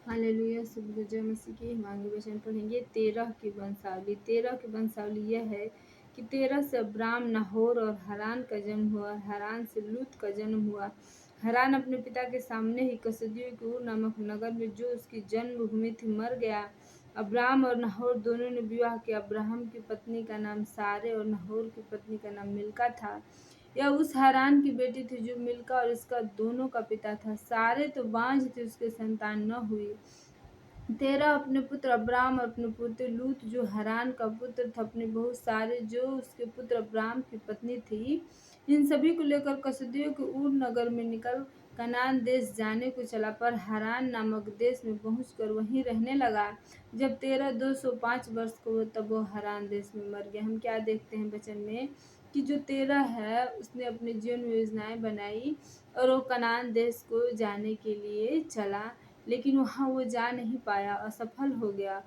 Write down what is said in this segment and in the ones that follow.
Hallelujah. शुभ जय मसीह की। हम आगे वचन पढ़ेंगे। 13 की वंशावली। 13 की वंशावली यह है कि 13 से अब्राम, नाहोर और हारान का जन्म हुआ। हारान से लूत का जन्म हुआ। हारान अपने पिता के सामने ही कसदियों के ऊर नामक नगर में, जो उसकी जन्मभूमि थी, मर गया। अब्राम और नाहोर दोनों ने विवाह किया। अब्राहम की पत्नी का नाम सारे और नाहोर की पत्नी का नाम मिल्का था। यह उस हारान की बेटी थी जो मिल्का और इसका दोनों का पिता था। सारे तो बाँझ थी, उसके संतान न हुई। 13 अपने पुत्र अब्राम और अपने पुत्र लूत जो हारान का पुत्र था, अपने बहुत सारे जो उसके पुत्र अब्राम की पत्नी थी, इन सभी को लेकर कसदियों के ऊर नगर में निकल कनान देश जाने को चला, पर हारान नामक देश में पहुंचकर वहीं रहने लगा। जब 13 205 वर्ष को हुआ, तब वो हारान देश में मर गया। हम क्या देखते हैं वचन में कि जो 13 है, उसने अपने जीवन में योजनाएं बनाई और वो कनान देश को जाने के लिए चला, लेकिन वहाँ वो जा नहीं पाया, असफल हो गया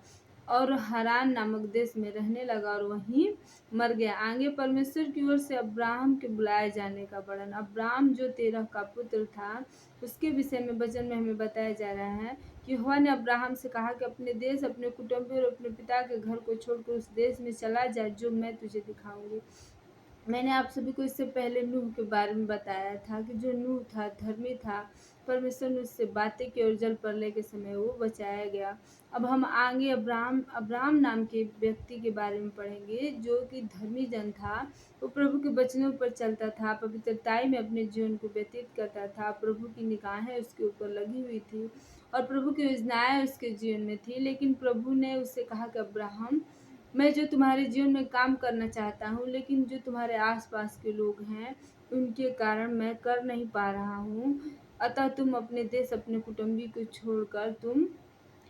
और हारान नामक देश में रहने लगा और वहीं मर गया। आगे परमेश्वर की ओर से अब्राहम के बुलाए जाने का वर्णन। अब्राहम जो 13 का पुत्र था, उसके विषय में वचन में हमें बताया जा रहा है कि यहोवा ने अब्राहम से कहा कि अपने देश, अपने कुटुंबी और अपने पिता के घर को छोड़कर उस देश में चला जा जो मैं तुझे दिखाऊंगी। मैंने आप सभी को इससे पहले नूह के बारे में बताया था कि जो नूह था, धर्मी था, परमेश्वर ने उससे बातें की और जल प्रलय के समय वो बचाया गया। अब हम आगे अब्राम नाम के व्यक्ति के बारे में पढ़ेंगे, जो कि धर्मी जन था। वो प्रभु के वचनों पर चलता था, पवित्रताई में अपने जीवन को व्यतीत करता था। प्रभु की निगाहें उसके ऊपर लगी हुई थी और प्रभु की योजनाएं उसके जीवन में थी। लेकिन प्रभु ने उससे कहा कि अब्राहम, मैं जो तुम्हारे जीवन में काम करना चाहता हूँ, लेकिन जो तुम्हारे आसपास के लोग हैं, उनके कारण मैं कर नहीं पा रहा हूँ। अतः तुम अपने देश, अपने कुटुंबी को छोड़कर तुम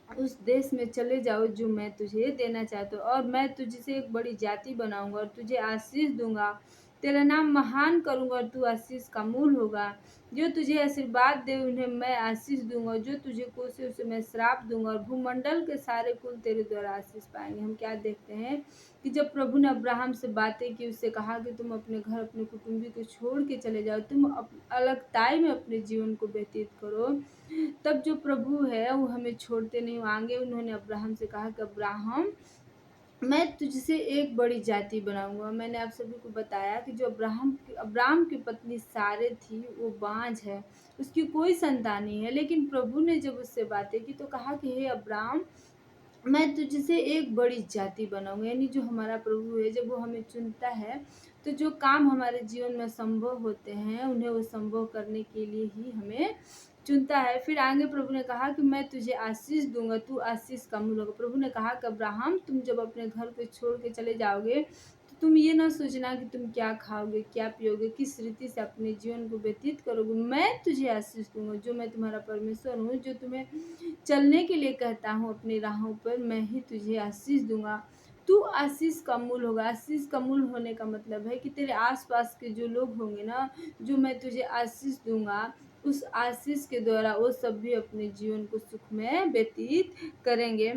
उस देश में चले जाओ जो मैं तुझे देना चाहता हूँ, और मैं तुझसे एक बड़ी जाति बनाऊंगा और तुझे आशीष दूंगा। तेरा नाम महान करूंगा और तू आशीष का मूल होगा। जो तुझे आशीर्वाद दे उन्हें मैं आशीष दूंगा, जो तुझे कोसे उसे मैं श्राप दूंगा, और भूमंडल के सारे कुल तेरे द्वारा आशीष पाएंगे। हम क्या देखते हैं कि जब प्रभु ने अब्राहम से बातें की, उससे कहा कि तुम अपने घर, अपने कुटुंबी को छोड़ के चले जाओ, तुम अलगताई में अपने जीवन को व्यतीत करो, तब जो प्रभु है वो हमें छोड़ते नहीं। आगे उन्होंने अब्राहम से कहा कि अब्राहम, मैं तुझसे एक बड़ी जाति बनाऊंगा। मैंने आप सभी को बताया कि जो अब्राहम की पत्नी सारे थी, वो बांझ है, उसकी कोई संतान नहीं है। लेकिन प्रभु ने जब उससे बातें की तो कहा कि हे अब्राहम, मैं तुझसे एक बड़ी जाति बनाऊंगा। यानी जो हमारा प्रभु है, जब वो हमें चुनता है, तो जो काम हमारे जीवन में संभव होते हैं, उन्हें वो संभव करने के लिए ही हमें चुनता है। फिर आगे प्रभु ने कहा कि मैं तुझे आशीष दूंगा, तू आशीष का मूल होगा। प्रभु ने कहा कि अब्राहम, तुम जब अपने घर को छोड़ के चले जाओगे, तो तुम ये ना सोचना कि तुम क्या खाओगे, क्या पियोगे, किस रीति से अपने जीवन को व्यतीत करोगे। मैं तुझे आशीष दूंगा, जो मैं तुम्हारा परमेश्वर हूँ, जो तुम्हें चलने के लिए कहता हूँ अपनी राहों पर, मैं ही तुझे आशीष दूंगा। तू आशीष का मूल होगा। आशीष का मूल होने का मतलब है कि तेरे आसपास के जो लोग होंगे ना, जो मैं तुझे आशीष दूंगा, उस आशीष के द्वारा वो सब भी अपने जीवन को सुख में व्यतीत करेंगे।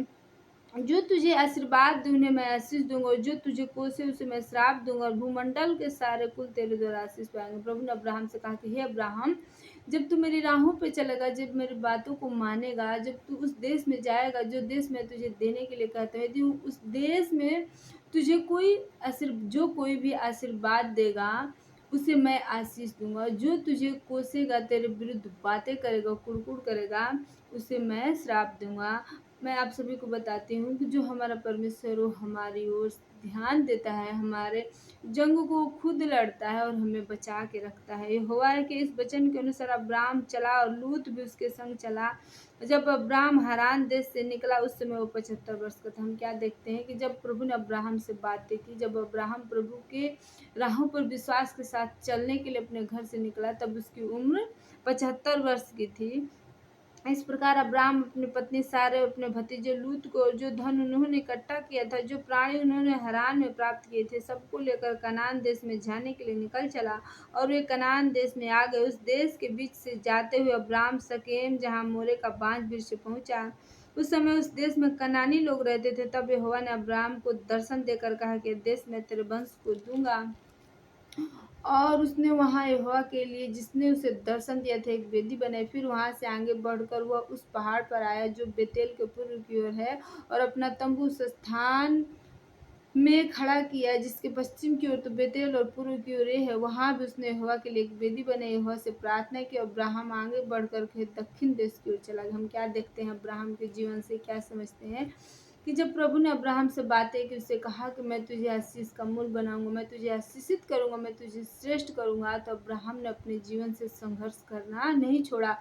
जो तुझे आशीर्वाद दे उन्हें मैं आशीष दूंगा, और जो तुझे कोसे उसे मैं श्राप दूंगा, और भूमंडल के सारे कुल तेरे द्वारा आशीष पाएंगे। प्रभु ने अब्राहम से कहा कि हे अब्राहम, जब तू मेरी राहों पे चलेगा, जब मेरी बातों को मानेगा, जब तू उस देश में जाएगा जो देश मैं तुझे देने के लिए कहता हूँ, यदि उस देश में तुझे कोई भी आशीर्वाद देगा, उसे मैं आशीष दूंगा। जो तुझे कोसेगा, तेरे विरुद्ध बातें करेगा, कुड़कुड़ करेगा, उसे मैं श्राप दूंगा। मैं आप सभी को बताती हूँ कि जो हमारा परमेश्वर वो हमारी ओर ध्यान देता है, हमारे जंग को खुद लड़ता है और हमें बचा के रखता है। यहोवा के इस वचन के अनुसार अब्राम चला और लूत भी उसके संग चला। जब अब्राम हारान देश से निकला, उस समय वो 75 वर्ष का था। हम क्या देखते हैं कि जब प्रभु ने अब्राहम से बातें की, जब अब्राहम प्रभु के राहों पर विश्वास के साथ चलने के लिए अपने घर से निकला, तब उसकी उम्र 75 वर्ष की थी। इस प्रकार अब्राम अपनी पत्नी सारे, अपने भतीजे लूत को, जो धन उन्होंने इकट्ठा किया था, जो प्राणी उन्होंने हारान में प्राप्त किए थे, सबको लेकर कनान देश में जाने के लिए निकल चला। और वे कनान देश में आ गए। उस देश के बीच से जाते हुए अब्राम शकेम, जहाँ मोरे का बांज वृक्ष, पहुंचा। उस समय उस देश में कनानी लोग रहते थे। तब यहोवा ने अब्राम को दर्शन देकर कहा कि देश में तेरे वंश को दूंगा और उसने वहाँ यहोवा के लिए जिसने उसे दर्शन दिया था एक वेदी बनाई। फिर वहाँ से आगे बढ़कर वह उस पहाड़ पर आया जो बेतेल के पूर्व की ओर है, और अपना तंबू उस स्थान में खड़ा किया जिसके पश्चिम की ओर तो बेतेल और पूर्व की ओर ये है। वहाँ भी उसने यहोवा के लिए एक वेदी बनाई, यहोवा से प्रार्थना की। और अब्राहम आगे बढ़कर के दक्षिण देश की ओर चला गया। हम क्या देखते हैं अब्राहम के जीवन से, क्या समझते हैं कि जब प्रभु ने अब्राहम से बातें की, उससे कहा कि मैं तुझे आशीष का मूल बनाऊंगा, मैं तुझे आशीषित करूंगा, मैं तुझे श्रेष्ठ करूंगा, तो अब्राहम ने अपने जीवन से संघर्ष करना नहीं छोड़ा।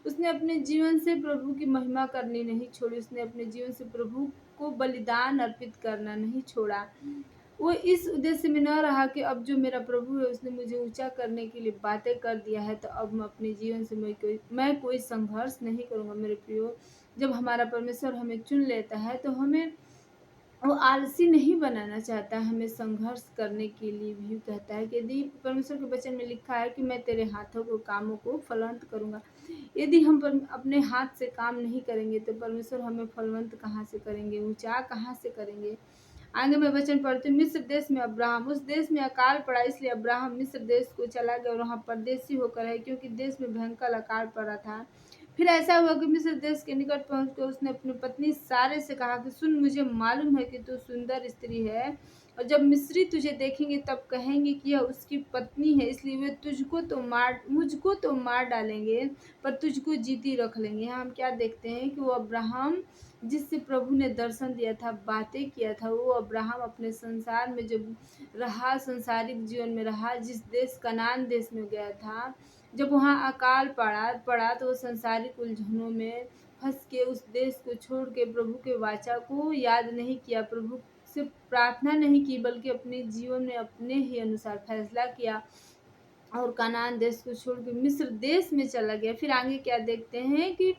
उसने अपने जीवन से प्रभु की महिमा करनी नहीं छोड़ी। उसने अपने जीवन से प्रभु को बलिदान अर्पित करना नहीं छोड़ा। वो इस उद्देश्य में न रहा कि अब जो मेरा प्रभु है उसने मुझे ऊंचा करने के लिए बातें कर दिया है, तो अब मैं अपने जीवन से मैं कोई संघर्ष नहीं करूंगा। मेरे प्रियो, जब हमारा परमेश्वर हमें चुन लेता है तो हमें वो आलसी नहीं बनाना चाहता है, हमें संघर्ष करने के लिए भी कहता है कि यदि परमेश्वर के वचन में लिखा है कि मैं तेरे हाथों को कामों को फलवंत करूंगा। यदि हम अपने हाथ से काम नहीं करेंगे तो परमेश्वर हमें फलवंत कहाँ से करेंगे, ऊंचा कहाँ से करेंगे। आगे मैं वचन पढ़ती हूँ। मिस्र देश में अब्राहम, उस देश में अकाल पड़ा, इसलिए अब्राहम मिस्र देश को चला गया और वहाँ परदेशी होकर है, क्योंकि देश में भयंकर अकाल पड़ा था। फिर ऐसा हुआ कि मिस्र देश के निकट पहुंचकर उसने अपनी पत्नी सारे से कहा कि सुन, मुझे मालूम है कि तू सुंदर स्त्री है, और जब मिस्री तुझे देखेंगे तब कहेंगे कि यह उसकी पत्नी है, इसलिए वे मुझको तो मार डालेंगे, पर तुझको जीती रख लेंगे। यहाँ हम क्या देखते हैं कि वो अब्राहम जिससे प्रभु ने दर्शन दिया था, बातें किया था, वो अब्राहम अपने संसार में जब रहा, संसारिक जीवन में रहा, जिस देश कनान देश में गया था, जब वहाँ अकाल पड़ा तो वो संसारिक उलझनों में फंस के उस देश को छोड़ के प्रभु के वाचा को याद नहीं किया, प्रभु से प्रार्थना नहीं की, बल्कि अपने जीवन में अपने ही अनुसार फैसला किया और कनान देश को छोड़ के मिस्र देश में चला गया। फिर आगे क्या देखते हैं कि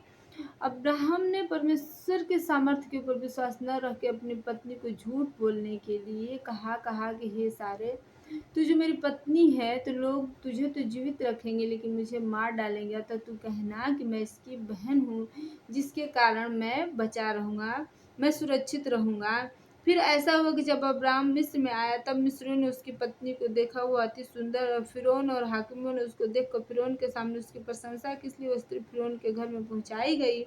अब्राहम ने परमेश्वर के सामर्थ्य के ऊपर विश्वास न रख के अपनी पत्नी को झूठ बोलने के लिए कहा कि हे सारे, तू जो मेरी पत्नी है तो लोग तुझे तो जीवित रखेंगे लेकिन मुझे मार डालेंगे, अतः तू कहना कि मैं इसकी बहन हूँ, जिसके कारण मैं बचा रहूँगा, मैं सुरक्षित रहूँगा। फिर ऐसा हुआ कि जब अब्राहम मिस्र में आया तब मिस्रियों ने उसकी पत्नी को देखा, वो अति सुंदर, और फिरौन और हाकिमों ने उसको देखकर फिरौन के सामने उसकी प्रशंसा की, इसलिए वो स्त्री फिरौन के घर में पहुंचाई गई।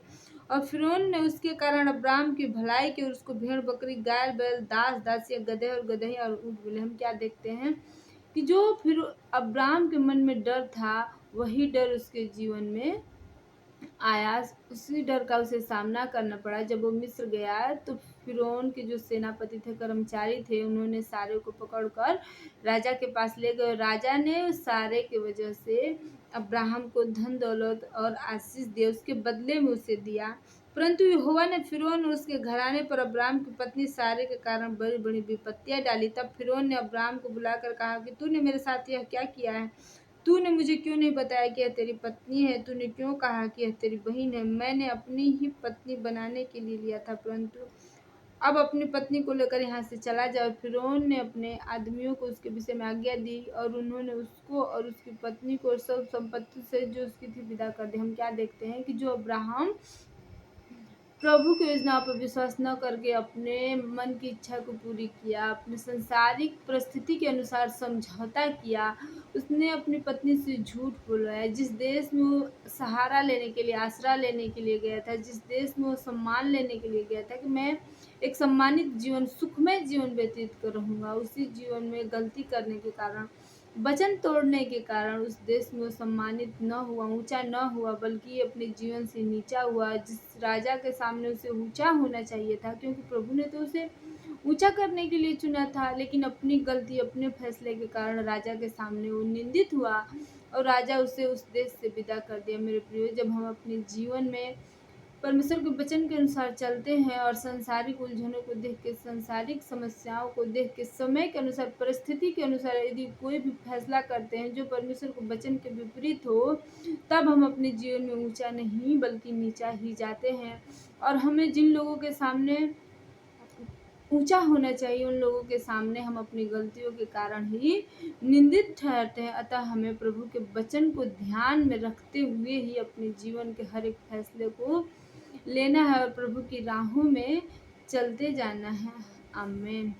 और फिरौन ने उसके कारण अब्राहम की भलाई की और उसको भेड़ बकरी गाय बैल दास दासियां गधे और गदहियां और ऊँट मिले। हम क्या देखते हैं कि जो फिर अब्राहम के मन में डर था वही डर उसके जीवन में आया, उसी डर का उसे सामना करना पड़ा। जब वो मिस्र गया तो फिरौन के जो सेनापति थे, कर्मचारी थे, उन्होंने सारे को पकड़कर राजा के पास ले गए। राजा ने उस सारे की वजह से अब्राहम को धन दौलत और आशीष दिया, उसके बदले में उसे दिया। परंतु यहोवा ने फिरौन और उसके घराने पर अब्राहम की पत्नी सारे के कारण बड़ी बड़ी विपत्तियां डाली। तब फिरौन ने अब्राहम को बुलाकर कहा कि तूने मेरे साथ यह क्या किया है? तूने मुझे क्यों नहीं बताया कि यह तेरी पत्नी है? तूने क्यों कहा कि यह तेरी बहन है? मैंने अपनी ही पत्नी बनाने के लिए लिया था, परंतु अब अपनी पत्नी को लेकर यहाँ से चला जाओ। फिरौन ने अपने आदमियों को उसके विषय में आज्ञा दी और उन्होंने उसको और उसकी पत्नी को और सब संपत्ति से जो उसकी थी विदा कर दी। हम क्या देखते हैं कि जो अब्राहम प्रभु की योजनाओं पर विश्वास न करके अपने मन की इच्छा को पूरी किया, अपने सांसारिक परिस्थिति के अनुसार समझौता किया, उसने अपनी पत्नी से झूठ बोलवाया। जिस देश में वो सहारा लेने के लिए, आसरा लेने के लिए गया था, जिस देश में वो सम्मान लेने के लिए गया था कि मैं एक सम्मानित जीवन, सुखमय जीवन व्यतीत करूँगा, उसी जीवन में गलती करने के कारण, वचन तोड़ने के कारण उस देश में वो सम्मानित न हुआ, ऊंचा न हुआ, बल्कि अपने जीवन से नीचा हुआ। जिस राजा के सामने उसे ऊंचा होना चाहिए था, क्योंकि प्रभु ने तो उसे ऊंचा करने के लिए चुना था, लेकिन अपनी गलती, अपने फैसले के कारण राजा के सामने वो निंदित हुआ और राजा उसे उस देश से विदा कर दिया। मेरे प्रियो, जब हम अपने जीवन में परमेश्वर के वचन के अनुसार चलते हैं और सांसारिक उलझनों को देख के, सांसारिक समस्याओं को देख के, समय के अनुसार, परिस्थिति के अनुसार यदि कोई भी फैसला करते हैं जो परमेश्वर के वचन के विपरीत हो, तब हम अपने जीवन में ऊंचा नहीं बल्कि नीचा ही जाते हैं। और हमें जिन लोगों के सामने ऊंचा होना चाहिए, उन लोगों के सामने हम अपनी गलतियों के कारण ही निंदित ठहरते हैं। अतः हमें प्रभु के वचन को ध्यान में रखते हुए ही अपने जीवन के हर एक फैसले को लेना है और प्रभु की राहों में चलते जाना है। आमीन।